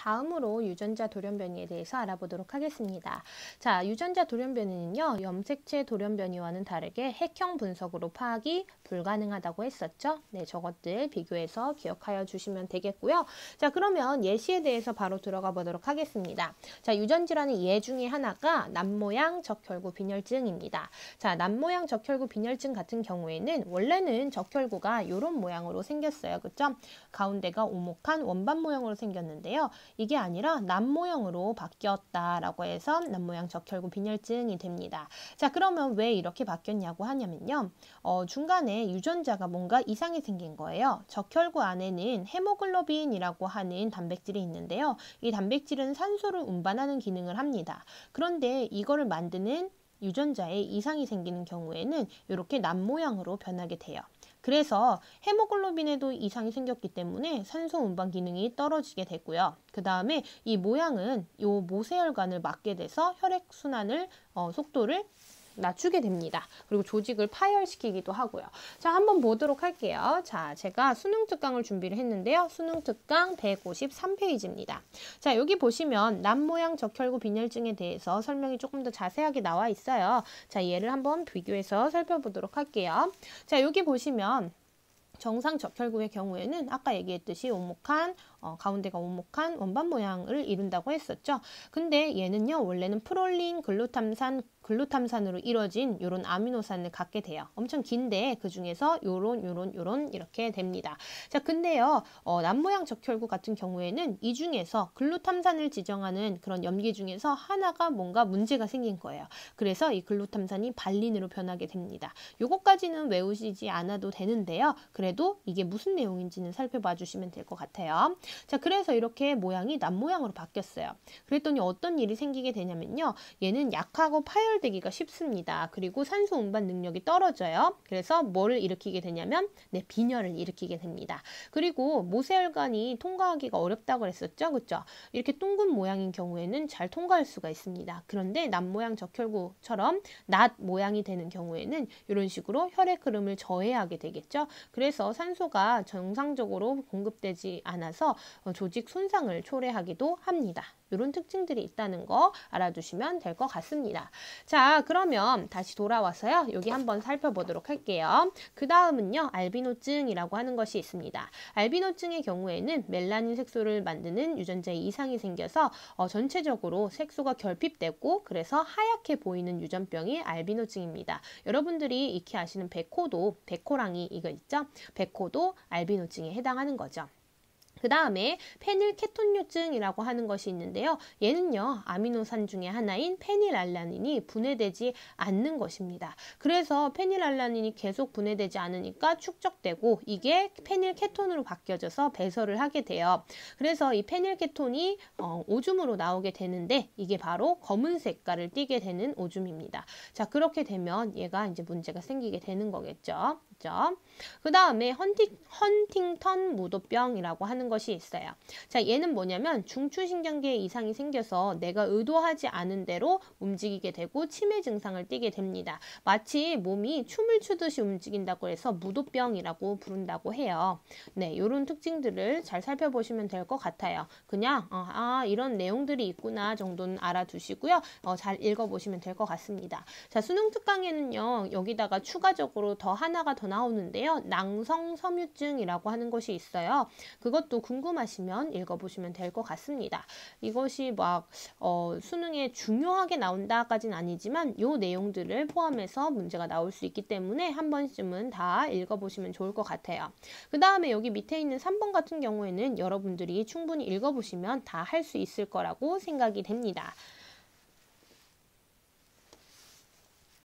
다음으로 유전자 돌연변이에 대해서 알아보도록 하겠습니다. 자, 유전자 돌연변이는요, 염색체 돌연변이와는 다르게 핵형 분석으로 파악이 불가능하다고 했었죠. 네, 저것들 비교해서 기억하여 주시면 되겠고요. 자, 그러면 예시에 대해서 바로 들어가 보도록 하겠습니다. 자, 유전질환의 예 중에 하나가 남모양 적혈구 빈혈증입니다. 자, 남모양 적혈구 빈혈증 같은 경우에는 원래는 적혈구가 이런 모양으로 생겼어요. 그죠? 가운데가 오목한 원반 모양으로 생겼는데요. 이게 아니라 남모양으로 바뀌었다라고 해서 남모양 적혈구 빈혈증이 됩니다. 자, 그러면 왜 이렇게 바뀌었냐고 하냐면요. 중간에 유전자가 뭔가 이상이 생긴 거예요. 적혈구 안에는 헤모글로빈이라고 하는 단백질이 있는데요. 이 단백질은 산소를 운반하는 기능을 합니다. 그런데 이거를 만드는 유전자에 이상이 생기는 경우에는 이렇게 남모양으로 변하게 돼요. 그래서 헤모글로빈에도 이상이 생겼기 때문에 산소 운반 기능이 떨어지게 되고요. 그 다음에 이 모양은 이 모세혈관을 막게 돼서 혈액순환을 속도를 낮추게 됩니다. 그리고 조직을 파열시키기도 하고요. 자, 한번 보도록 할게요. 자, 제가 수능 특강을 준비를 했는데요. 수능 특강 153페이지입니다. 자, 여기 보시면 남모양 적혈구 빈혈증에 대해서 설명이 조금 더 자세하게 나와 있어요. 자, 얘를 한번 비교해서 살펴보도록 할게요. 자, 여기 보시면 정상 적혈구의 경우에는 아까 얘기했듯이 오목한 가운데가 오목한 원반 모양을 이룬다고 했었죠. 근데 얘는요, 원래는 프롤린 글루탐산으로 이루어진 요런 아미노산을 갖게 돼요. 엄청 긴데 그 중에서 요런 이렇게 됩니다. 자, 근데요, 남모양 적혈구 같은 경우에는 이 중에서 글루탐산을 지정하는 그런 염기 중에서 하나가 뭔가 문제가 생긴 거예요. 그래서 이 글루탐산이 발린으로 변하게 됩니다. 요거까지는 외우시지 않아도 되는데요. 그래도 이게 무슨 내용인지는 살펴봐 주시면 될 것 같아요. 자, 그래서 이렇게 모양이 남모양으로 바뀌었어요. 그랬더니 어떤 일이 생기게 되냐면요. 얘는 약하고 파열되기가 쉽습니다. 그리고 산소 운반 능력이 떨어져요. 그래서 뭐를 일으키게 되냐면 빈혈을 일으키게 됩니다. 그리고 모세혈관이 통과하기가 어렵다고 그랬었죠. 그렇죠? 이렇게 둥근 모양인 경우에는 잘 통과할 수가 있습니다. 그런데 남모양 적혈구처럼 낫 모양이 되는 경우에는 이런 식으로 혈액 흐름을 저해하게 되겠죠. 그래서 산소가 정상적으로 공급되지 않아서 조직 손상을 초래하기도 합니다. 이런 특징들이 있다는 거 알아두시면 될 것 같습니다. 자, 그러면 다시 돌아와서요. 여기 한번 살펴보도록 할게요. 그 다음은요. 알비노증이라고 하는 것이 있습니다. 알비노증의 경우에는 멜라닌 색소를 만드는 유전자에 이상이 생겨서 전체적으로 색소가 결핍되고 그래서 하얗게 보이는 유전병이 알비노증입니다. 여러분들이 익히 아시는 백호랑이 이거 있죠? 백호도 알비노증에 해당하는 거죠. 그 다음에 페닐케톤류증이라고 하는 것이 있는데요. 얘는요, 아미노산 중에 하나인 페닐알라닌이 분해되지 않는 것입니다. 그래서 페닐알라닌이 계속 분해되지 않으니까 축적되고 이게 페닐케톤으로 바뀌어져서 배설을 하게 돼요. 그래서 이 페닐케톤이 오줌으로 나오게 되는데 이게 바로 검은 색깔을 띠게 되는 오줌입니다. 자, 그렇게 되면 얘가 이제 문제가 생기게 되는 거겠죠. 그 다음에 헌팅턴 무도병이라고 하는 것이 있어요. 자, 얘는 뭐냐면 중추신경계에 이상이 생겨서 내가 의도하지 않은 대로 움직이게 되고 치매 증상을 띠게 됩니다. 마치 몸이 춤을 추듯이 움직인다고 해서 무도병이라고 부른다고 해요. 네, 이런 특징들을 잘 살펴보시면 될 것 같아요. 그냥 이런 내용들이 있구나 정도는 알아두시고요. 잘 읽어보시면 될 것 같습니다. 자, 수능 특강에는요, 여기다가 추가적으로 더 하나가 더 나오는데요. 낭성섬유증이라고 하는 것이 있어요. 그것도 궁금하시면 읽어보시면 될 것 같습니다. 이것이 막 수능에 중요하게 나온다까지는 아니지만 이 내용들을 포함해서 문제가 나올 수 있기 때문에 한 번쯤은 다 읽어보시면 좋을 것 같아요. 그 다음에 여기 밑에 있는 3번 같은 경우에는 여러분들이 충분히 읽어보시면 다 할 수 있을 거라고 생각이 됩니다.